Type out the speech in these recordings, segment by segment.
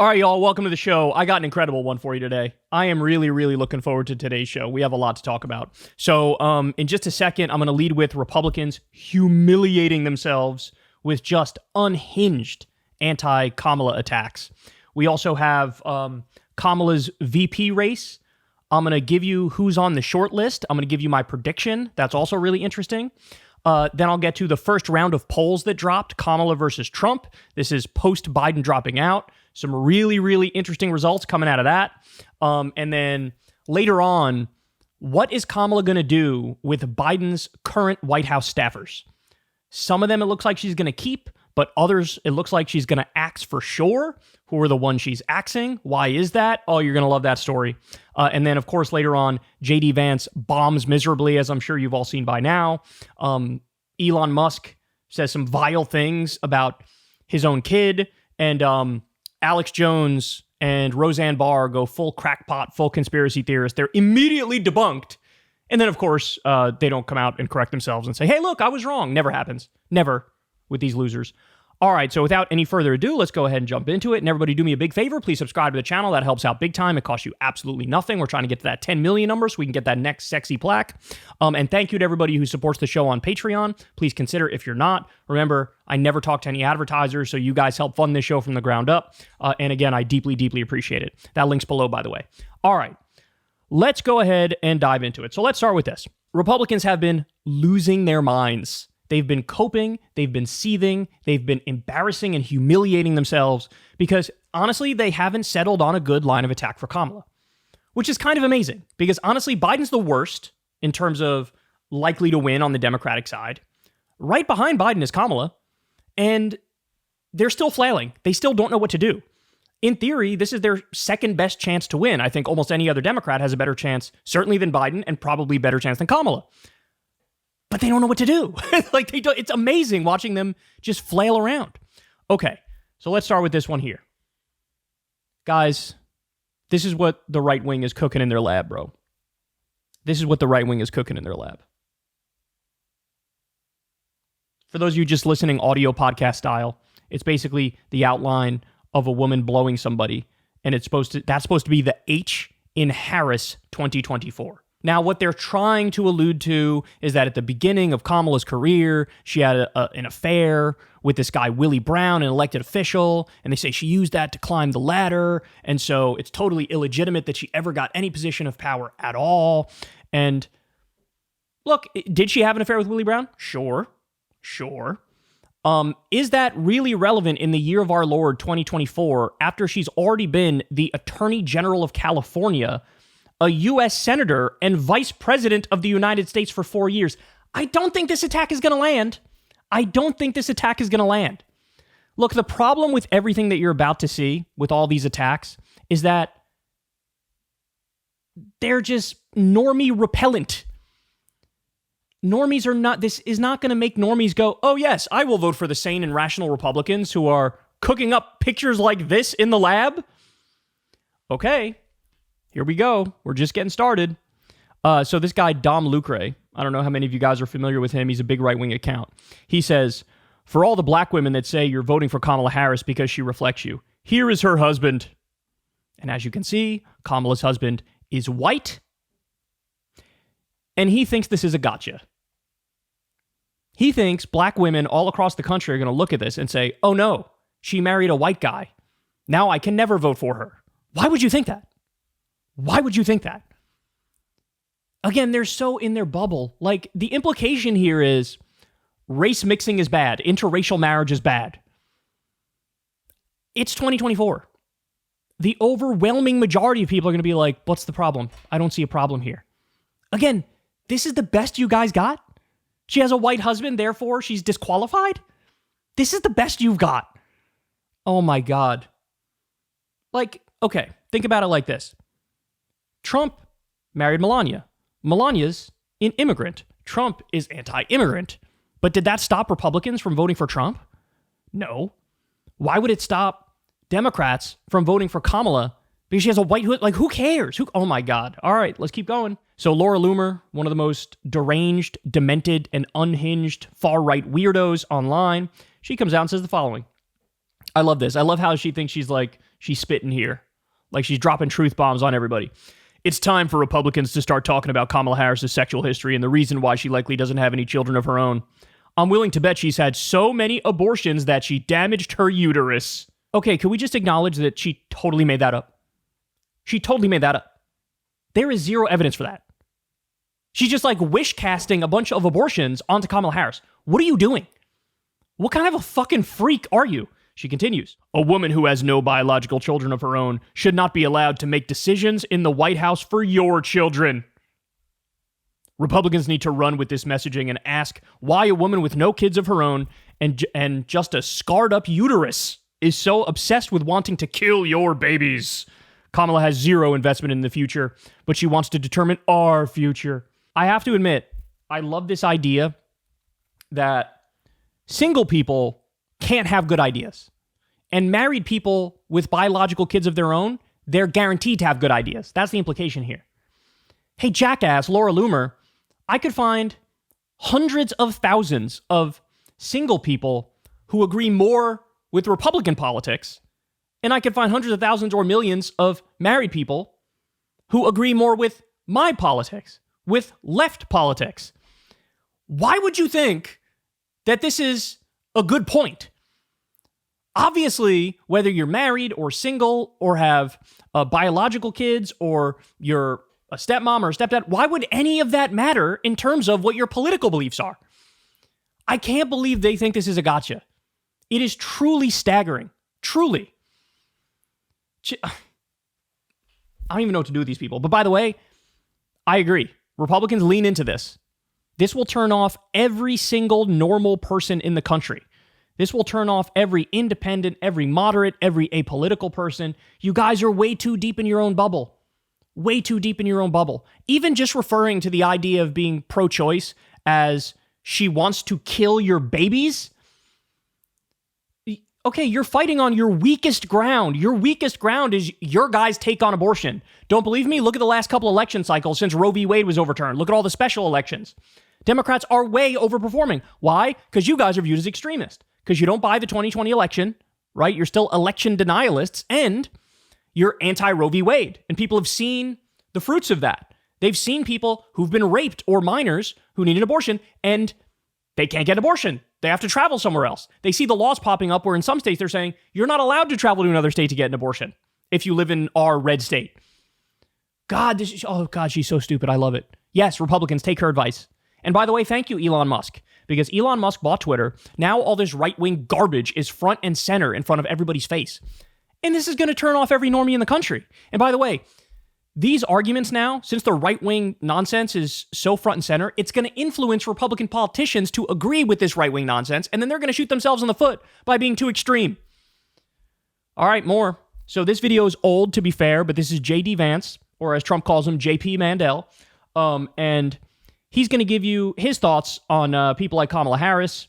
All right, y'all, welcome to the show. I got an incredible one for you today. I am really, really looking forward to today's show. We have a lot to talk about. So in just a second, I'm going to lead with Republicans humiliating themselves with just unhinged anti-Kamala attacks. We also have Kamala's VP race. I'm going to give you who's on the short list. I'm going to give you my prediction. That's also really interesting. Then I'll get to the first round of polls that dropped, Kamala versus Trump. This is post-Biden dropping out. Some really, really interesting results coming out of that. And then later on, what is Kamala going to do with Biden's current White House staffers? Some of them it looks like she's going to keep, but others it looks like she's going to axe for sure. Who are the ones she's axing? Why is that? Oh, you're going to love that story. And then, of course, later on, J.D. Vance bombs miserably, as I'm sure you've all seen by now. Elon Musk says some vile things about his own kid. And Alex Jones and Roseanne Barr go full crackpot, full conspiracy theorist. They're immediately debunked. And then, of course, they don't come out and correct themselves and say, hey, look, I was wrong. Never happens. Never with these losers. All right, so without any further ado, let's go ahead and jump into it. And everybody do me a big favor. Please subscribe to the channel. That helps out big time. It costs you absolutely nothing. We're trying to get to that 10 million number so we can get that next sexy plaque. And thank you to everybody who supports the show on Patreon. Please consider if you're not. Remember, I never talk to any advertisers, so you guys help fund this show from the ground up. And again, I deeply, deeply appreciate it. That link's below, by the way. All right, let's go ahead and dive into it. So let's start with this. Republicans have been losing their minds. They've been coping, they've been seething, they've been embarrassing and humiliating themselves because, honestly, they haven't settled on a good line of attack for Kamala, which is kind of amazing because, honestly, Biden's the worst in terms of likely to win on the Democratic side. Right behind Biden is Kamala, and they're still flailing. They still don't know what to do. In theory, this is their second best chance to win. I think almost any other Democrat has a better chance, certainly than Biden, and probably better chance than Kamala. But they don't know what to do. It's amazing watching them just flail around. Okay, so let's start with this one here. Guys, this is what the right wing is cooking in their lab, bro. This is what the right wing is cooking in their lab. For those of you just listening audio podcast style, it's basically the outline of a woman blowing somebody, and that's supposed to be the H in Harris 2024. Now, what they're trying to allude to is that at the beginning of Kamala's career, she had an affair with this guy, Willie Brown, an elected official, and they say she used that to climb the ladder, and so it's totally illegitimate that she ever got any position of power at all. And look, did she have an affair with Willie Brown? Sure. Is that really relevant in the year of our Lord 2024 after she's already been the Attorney General of California, a U.S. Senator, and Vice President of the United States for 4 years? I don't think this attack is going to land. Look, the problem with everything that you're about to see with all these attacks is that they're just normie repellent. This is not going to make normies go, oh yes, I will vote for the sane and rational Republicans who are cooking up pictures like this in the lab. Okay. Here we go. We're just getting started. So this guy, Dom Lucre, I don't know how many of you guys are familiar with him. He's a big right-wing account. He says, for all the black women that say you're voting for Kamala Harris because she reflects you, here is her husband. And as you can see, Kamala's husband is white. And he thinks this is a gotcha. He thinks black women all across the country are going to look at this and say, oh no, she married a white guy. Now I can never vote for her. Why would you think that? Again, they're so in their bubble. Like, the implication here is race mixing is bad. Interracial marriage is bad. It's 2024. The overwhelming majority of people are going to be like, what's the problem? I don't see a problem here. Again, this is the best you guys got? She has a white husband, therefore she's disqualified? This is the best you've got. Oh my God. Like, okay, think about it like this. Trump married Melania. Melania's an immigrant. Trump is anti-immigrant. But did that stop Republicans from voting for Trump? No. Why would it stop Democrats from voting for Kamala? Because she has a white hood. Like, who cares? Oh my God. All right, let's keep going. So Laura Loomer, one of the most deranged, demented, and unhinged far-right weirdos online, she comes out and says the following. I love this. I love how she thinks she's She's spitting here. Like she's dropping truth bombs on everybody. It's time for Republicans to start talking about Kamala Harris's sexual history and the reason why she likely doesn't have any children of her own. I'm willing to bet she's had so many abortions that she damaged her uterus. Okay, can we just acknowledge that she totally made that up? She totally made that up. There is zero evidence for that. She's just like wish casting a bunch of abortions onto Kamala Harris. What are you doing? What kind of a fucking freak are you? She continues, a woman who has no biological children of her own should not be allowed to make decisions in the White House for your children. Republicans need to run with this messaging and ask why a woman with no kids of her own and just a scarred up uterus is so obsessed with wanting to kill your babies. Kamala has zero investment in the future, but she wants to determine our future. I have to admit, I love this idea that single people can't have good ideas. And married people with biological kids of their own, they're guaranteed to have good ideas. That's the implication here. Hey, jackass, Laura Loomer, I could find hundreds of thousands of single people who agree more with Republican politics, and I could find hundreds of thousands or millions of married people who agree more with my politics, with left politics. Why would you think that this is a good point? Obviously, whether you're married or single or have biological kids or you're a stepmom or a stepdad, why would any of that matter in terms of what your political beliefs are? I can't believe they think this is a gotcha. It is truly staggering. Truly. I don't even know what to do with these people. But by the way, I agree. Republicans lean into this. This will turn off every single normal person in the country. This will turn off every independent, every moderate, every apolitical person. You guys are way too deep in your own bubble. Way too deep in your own bubble. Even just referring to the idea of being pro-choice as she wants to kill your babies. Okay, you're fighting on your weakest ground. Your weakest ground is your guys' take on abortion. Don't believe me? Look at the last couple election cycles since Roe v. Wade was overturned. Look at all the special elections. Democrats are way overperforming. Why? Because you guys are viewed as extremists. Because you don't buy the 2020 election, right? You're still election denialists, and you're anti-Roe v. Wade. And people have seen the fruits of that. They've seen people who've been raped or minors who need an abortion, and they can't get an abortion. They have to travel somewhere else. They see the laws popping up where in some states they're saying, you're not allowed to travel to another state to get an abortion if you live in our red state. God, she's so stupid. I love it. Yes, Republicans, take her advice. And by the way, thank you, Elon Musk, because Elon Musk bought Twitter. Now all this right-wing garbage is front and center in front of everybody's face. And this is going to turn off every normie in the country. And by the way, these arguments now, since the right-wing nonsense is so front and center, it's going to influence Republican politicians to agree with this right-wing nonsense, and then they're going to shoot themselves in the foot by being too extreme. All right, more. So this video is old, to be fair, but this is J.D. Vance, or as Trump calls him, J.P. Mandel. And he's going to give you his thoughts on people like Kamala Harris,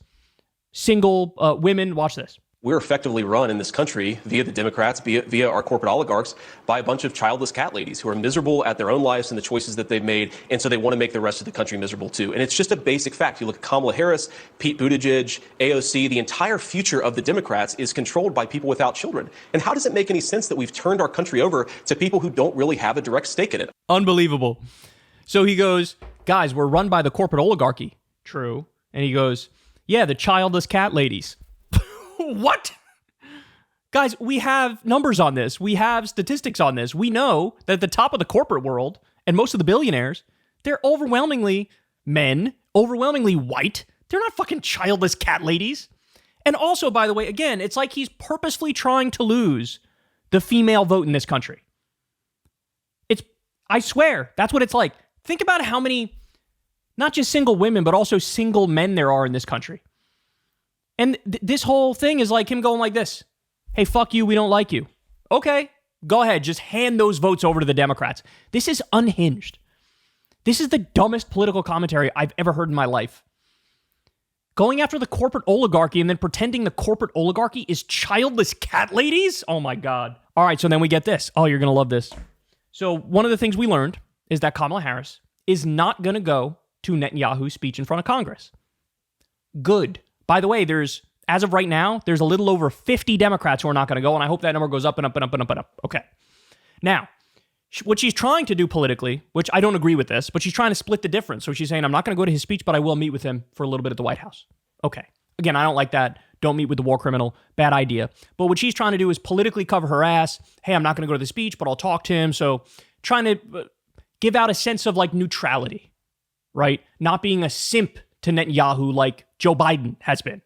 single women. Watch this. We're effectively run in this country via the Democrats, via our corporate oligarchs, by a bunch of childless cat ladies who are miserable at their own lives and the choices that they've made, and so they want to make the rest of the country miserable too. And it's just a basic fact. You look at Kamala Harris, Pete Buttigieg, AOC, the entire future of the Democrats is controlled by people without children. And how does it make any sense that we've turned our country over to people who don't really have a direct stake in it? Unbelievable. So he goes, guys, we're run by the corporate oligarchy. True. And he goes, yeah, the childless cat ladies. What? Guys, we have numbers on this. We have statistics on this. We know that at the top of the corporate world, and most of the billionaires, they're overwhelmingly men, overwhelmingly white. They're not fucking childless cat ladies. And also, by the way, again, it's like he's purposefully trying to lose the female vote in this country. I swear, that's what it's like. Think about how many, not just single women, but also single men there are in this country. And this whole thing is like him going like this. Hey, fuck you, we don't like you. Okay, go ahead, just hand those votes over to the Democrats. This is unhinged. This is the dumbest political commentary I've ever heard in my life. Going after the corporate oligarchy and then pretending the corporate oligarchy is childless cat ladies? Oh my God. All right, so then we get this. Oh, you're going to love this. So one of the things we learned is that Kamala Harris is not going to go to Netanyahu's speech in front of Congress. Good. By the way, there's as of right now, there's a little over 50 Democrats who are not going to go, and I hope that number goes up and up and up and up and up. Okay. Now, what she's trying to do politically, which I don't agree with this, but she's trying to split the difference. So she's saying, I'm not going to go to his speech, but I will meet with him for a little bit at the White House. Okay. Again, I don't like that. Don't meet with the war criminal. Bad idea. But what she's trying to do is politically cover her ass. Hey, I'm not going to go to the speech, but I'll talk to him. So trying to give out a sense of like neutrality, right? Not being a simp to Netanyahu like Joe Biden has been.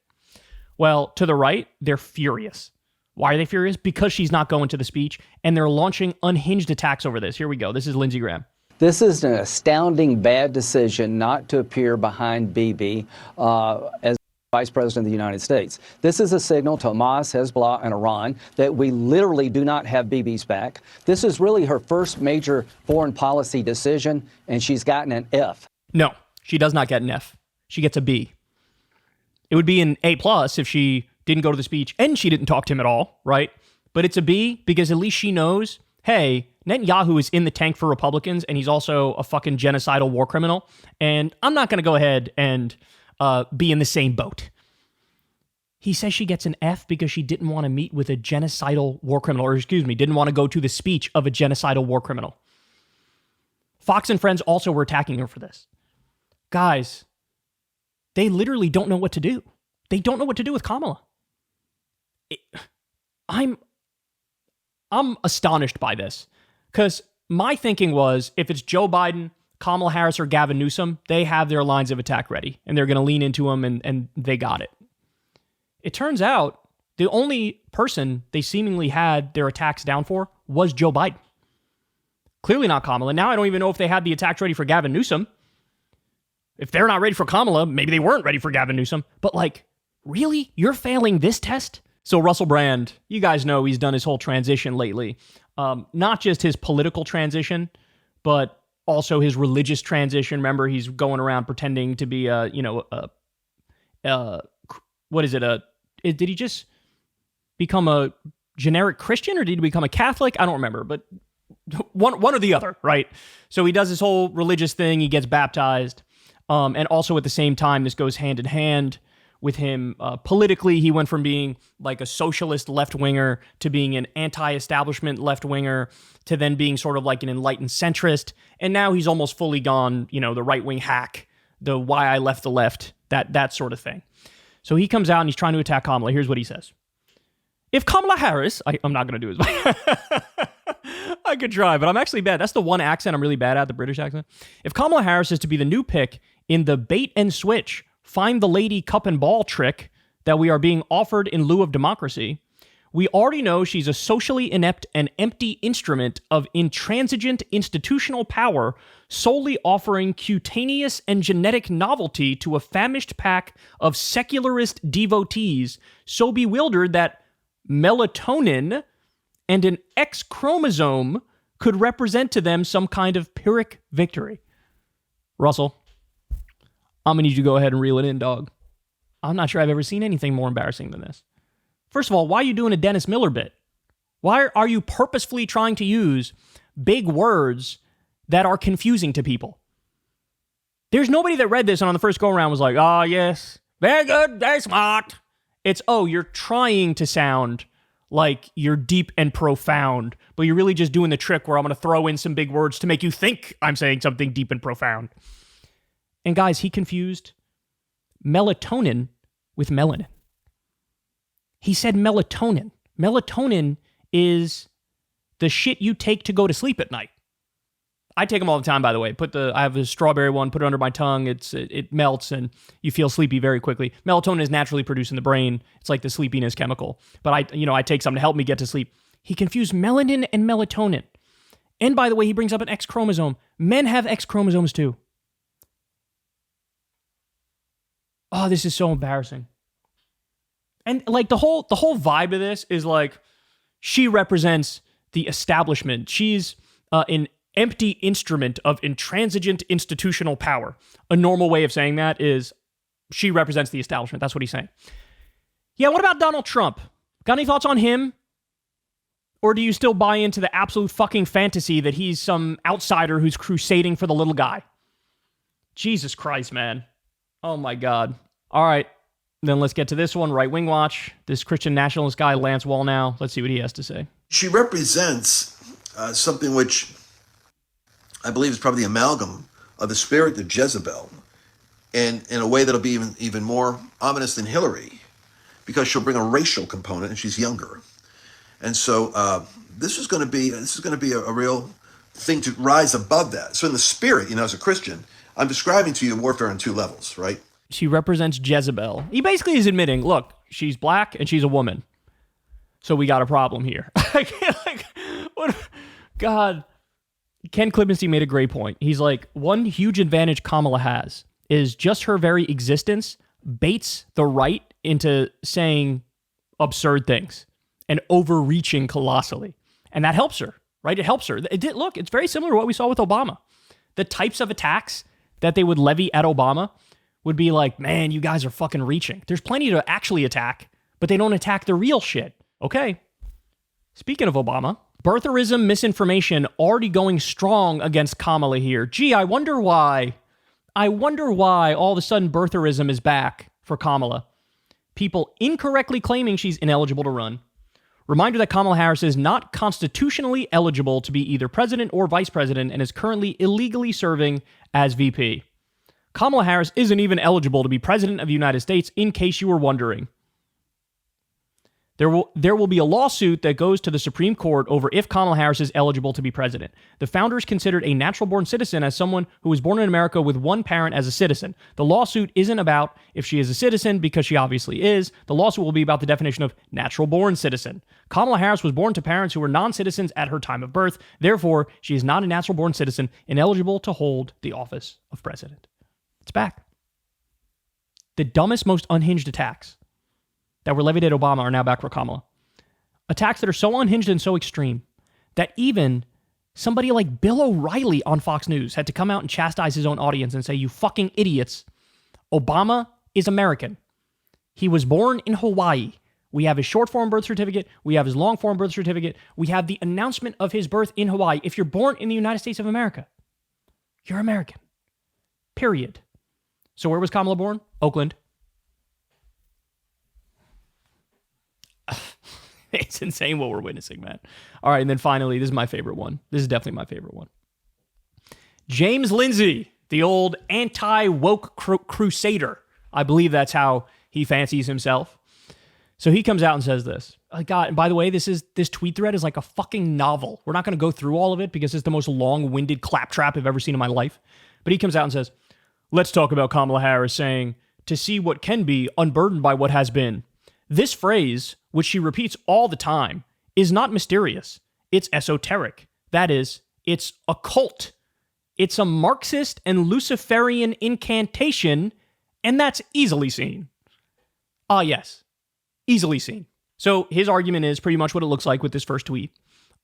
Well, to the right, they're furious. Why are they furious? Because she's not going to the speech, and they're launching unhinged attacks over this. Here we go. This is Lindsey Graham. This is an astounding bad decision not to appear behind Bibi as Vice President of the United States. This is a signal to Hamas, Hezbollah, and Iran that we literally do not have Bibi's back. This is really her first major foreign policy decision, and she's gotten an F. No, she does not get an F. She gets a B. It would be an A+ if she didn't go to the speech and she didn't talk to him at all, right? But it's a B because at least she knows, hey, Netanyahu is in the tank for Republicans, and he's also a fucking genocidal war criminal, and I'm not going to go ahead and be in the same boat. He says she gets an F because she didn't want to meet with a genocidal war criminal, or didn't want to go to the speech of a genocidal war criminal. Fox and Friends also were attacking her for this. Guys, they literally don't know what to do. They don't know what to do with Kamala. I'm astonished by this, because my thinking was, if it's Joe Biden, Kamala Harris, or Gavin Newsom, they have their lines of attack ready, and they're going to lean into them, and they got it. It turns out the only person they seemingly had their attacks down for was Joe Biden. Clearly not Kamala. Now I don't even know if they had the attacks ready for Gavin Newsom. If they're not ready for Kamala, maybe they weren't ready for Gavin Newsom. But like, really? You're failing this test? So Russell Brand, you guys know he's done his whole transition lately. Not just his political transition, but also his religious transition. Remember, he's going around pretending to be did he just become a generic Christian, or did he become a Catholic? I don't remember, but one or the other, right? So he does this whole religious thing. He gets baptized. And also at the same time, this goes hand in hand with him politically. He went from being like a socialist left-winger to being an anti-establishment left-winger to then being sort of like an enlightened centrist. And now he's almost fully gone, the right-wing hack, the why I left the left, that sort of thing. So he comes out and he's trying to attack Kamala. Here's what he says. If Kamala Harris, I'm not going to do his I could try, but I'm actually bad. That's the one accent I'm really bad at, the British accent. If Kamala Harris is to be the new pick in the bait and switch, find the lady cup and ball trick that we are being offered in lieu of democracy, we already know she's a socially inept and empty instrument of intransigent institutional power, solely offering cutaneous and genetic novelty to a famished pack of secularist devotees, so bewildered that melatonin and an X chromosome could represent to them some kind of Pyrrhic victory. Russell, I'm going to need you to go ahead and reel it in, dog. I'm not sure I've ever seen anything more embarrassing than this. First of all, why are you doing a Dennis Miller bit? Why are you purposefully trying to use big words that are confusing to people? There's nobody that read this and on the first go-around was like, oh, yes, very good, very smart. It's, oh, you're trying to sound like you're deep and profound, but you're really just doing the trick where I'm going to throw in some big words to make you think I'm saying something deep and profound. And guys, he confused melatonin with melanin. He said melatonin. Melatonin is the shit you take to go to sleep at night. I take them all the time, by the way. I have a strawberry one, put it under my tongue. It melts and you feel sleepy very quickly. Melatonin is naturally produced in the brain. It's like the sleepiness chemical. But I take some to help me get to sleep. He confused melanin and melatonin. And by the way, he brings up an X chromosome. Men have X chromosomes too. Oh, this is so embarrassing. And like the whole vibe of this is like, she represents the establishment. She's an empty instrument of intransigent institutional power. A normal way of saying that is she represents the establishment. That's what he's saying. Yeah, what about Donald Trump? Got any thoughts on him? Or do you still buy into the absolute fucking fantasy that he's some outsider who's crusading for the little guy? Jesus Christ, man. Oh my God. All right. Then let's get to this one, Right Wing Watch. This Christian nationalist guy, Lance Wallnow. Let's see what he has to say. She represents something which I believe is probably the amalgam of the spirit of Jezebel, and in a way that'll be even more ominous than Hillary, because she'll bring a racial component, and she's younger. And so this is going to be a real thing to rise above that. So in the spirit, as a Christian, I'm describing to you warfare on two levels, right? She represents Jezebel. He basically is admitting, look, she's black and she's a woman. So we got a problem here. God. Ken Kulinski made a great point. He's like, one huge advantage Kamala has is just her very existence baits the right into saying absurd things and overreaching colossally. And that helps her, right? It helps her. Look, it's very similar to what we saw with Obama. The types of attacks that they would levy at Obama would be like, man, you guys are fucking reaching. There's plenty to actually attack, but they don't attack the real shit. Okay. Speaking of Obama, birtherism misinformation already going strong against Kamala here. Gee, I wonder why all of a sudden birtherism is back for Kamala. People incorrectly claiming she's ineligible to run. Reminder that Kamala Harris is not constitutionally eligible to be either president or vice president and is currently illegally serving as VP. Kamala Harris isn't even eligible to be president of the United States, in case you were wondering. There will be a lawsuit that goes to the Supreme Court over if Kamala Harris is eligible to be president. The founders considered a natural-born citizen as someone who was born in America with one parent as a citizen. The lawsuit isn't about if she is a citizen, because she obviously is. The lawsuit will be about the definition of natural-born citizen. Kamala Harris was born to parents who were non-citizens at her time of birth. Therefore, she is not a natural-born citizen, ineligible to hold the office of president. It's back. The dumbest, most unhinged attacks that were levied at Obama are now back for Kamala. Attacks that are so unhinged and so extreme that even somebody like Bill O'Reilly on Fox News had to come out and chastise his own audience and say, you fucking idiots, Obama is American. He was born in Hawaii. We have his short form birth certificate. We have his long form birth certificate. We have the announcement of his birth in Hawaii. If you're born in the United States of America, you're American. Period. So where was Kamala born? Oakland. It's insane what we're witnessing, man. All right, and then finally, this is my favorite one. This is definitely my favorite one. James Lindsay, the old anti-woke crusader. I believe that's how he fancies himself. So he comes out and says this. God, and by the way, this tweet thread is like a fucking novel. We're not going to go through all of it because it's the most long-winded claptrap I've ever seen in my life. But he comes out and says, let's talk about Kamala Harris saying, to see what can be unburdened by what has been. This phrase, which she repeats all the time, is not mysterious. It's esoteric. That is, it's occult. It's a Marxist and Luciferian incantation, and that's easily seen. Ah, yes. Easily seen. So his argument is pretty much what it looks like with this first tweet.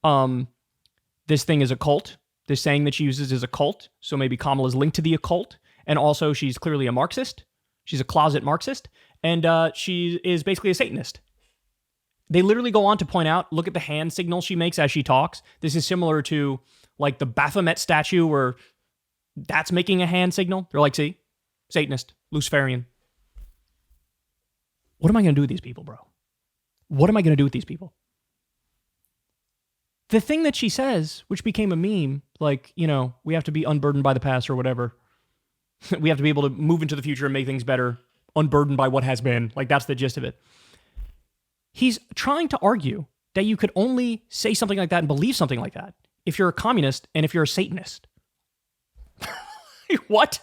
This thing is a cult. This saying that she uses is a cult. So maybe Kamala's linked to the occult. And also she's clearly a Marxist. She's a closet Marxist. And she is basically a Satanist. They literally go on to point out, look at the hand signal she makes as she talks. This is similar to like the Baphomet statue where that's making a hand signal. They're like, see, Satanist, Luciferian. What am I going to do with these people, bro? What am I going to do with these people? The thing that she says, which became a meme, like, you know, we have to be unburdened by the past or whatever. We have to be able to move into the future and make things better, unburdened by what has been. Like, that's the gist of it. He's trying to argue that you could only say something like that and believe something like that if you're a communist and if you're a Satanist. What?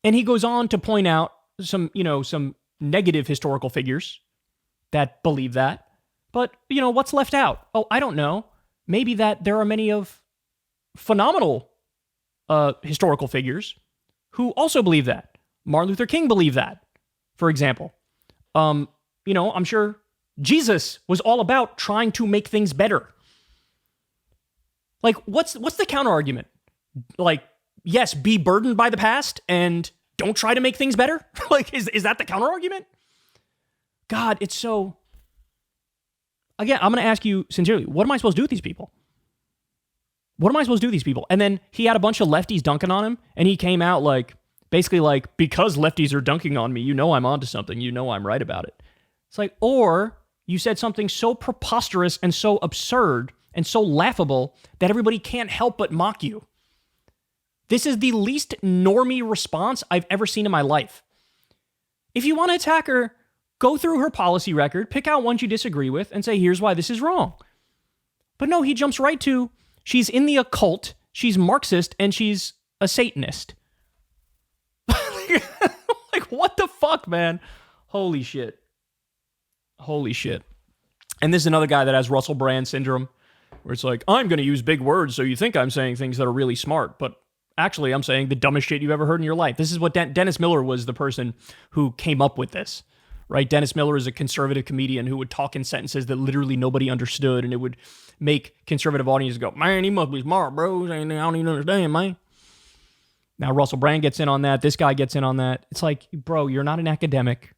And he goes on to point out some negative historical figures that believe that. But, you know, what's left out? Oh, I don't know. Maybe that there are many of phenomenal historical figures who also believe that. Martin Luther King believed that, for example. You know, I'm sure Jesus was all about trying to make things better. Like, what's the counter argument? Like, yes, be burdened by the past and don't try to make things better? Like, is that the counter argument? God, it's so... Again, I'm going to ask you sincerely, what am I supposed to do with these people? What am I supposed to do with these people? And then he had a bunch of lefties dunking on him, and he came out like, Basically like, because lefties are dunking on me, you know I'm onto something. You know I'm right about it. It's like, or you said something so preposterous and so absurd and so laughable that everybody can't help but mock you. This is the least normie response I've ever seen in my life. If you want to attack her, go through her policy record, pick out ones you disagree with, and say, here's why this is wrong. But no, he jumps right to, she's in the occult, she's Marxist, and she's a Satanist. Like, what the fuck, man? Holy shit. Holy shit. And this is another guy that has Russell Brand syndrome, where it's like, I'm going to use big words so you think I'm saying things that are really smart, but actually I'm saying the dumbest shit you've ever heard in your life. This is what Dennis Miller was the person who came up with this, right? Dennis Miller is a conservative comedian who would talk in sentences that literally nobody understood, and it would make conservative audiences go, man, he must be smart, bro. I don't even understand, man. Now Russell Brand gets in on that. This guy gets in on that. It's like, bro, you're not an academic.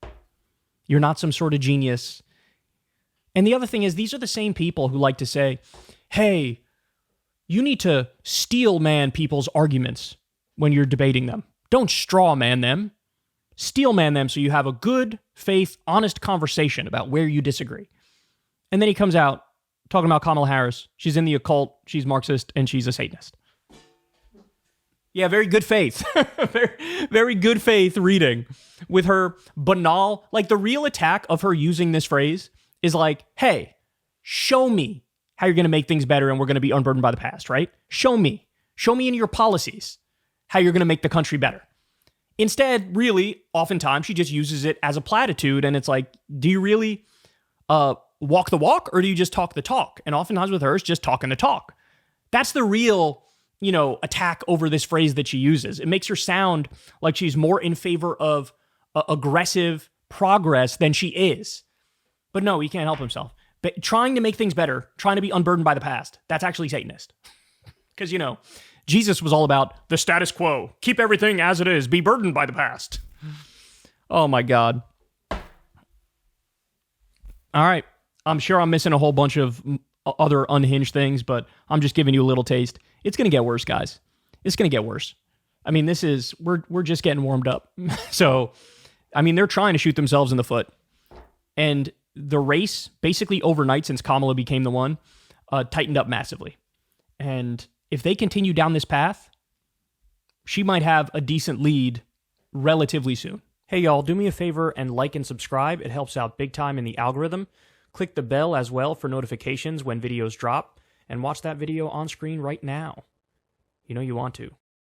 You're not some sort of genius. And the other thing is, these are the same people who like to say, hey, you need to steel man people's arguments when you're debating them. Don't straw man them. Steel man them so you have a good, faith, honest conversation about where you disagree. And then he comes out talking about Kamala Harris. She's in the occult, she's Marxist, and she's a Satanist. Yeah, very good faith. very, very good faith reading with her banal, like the real attack of her using this phrase is like, hey, show me how you're going to make things better and we're going to be unburdened by the past, right? Show me. Show me in your policies how you're going to make the country better. Instead, really, oftentimes she just uses it as a platitude, and it's like, do you really walk the walk or do you just talk the talk? And oftentimes with her, it's just talking the talk. That's the real, attack over this phrase that she uses. It makes her sound like she's more in favor of aggressive progress than she is. But no, he can't help himself. But trying to make things better, trying to be unburdened by the past, that's actually Satanist. Because, Jesus was all about the status quo. Keep everything as it is. Be burdened by the past. Oh, my God. All right. I'm sure I'm missing a whole bunch of other unhinged things, but I'm just giving you a little taste. It's going to get worse, guys. It's going to get worse. I mean, we're just getting warmed up. So, I mean, they're trying to shoot themselves in the foot. And the race, basically overnight since Kamala became the one, tightened up massively. And if they continue down this path, she might have a decent lead relatively soon. Hey, y'all, do me a favor and like and subscribe. It helps out big time in the algorithm. Click the bell as well for notifications when videos drop, and watch that video on screen right now. You know you want to.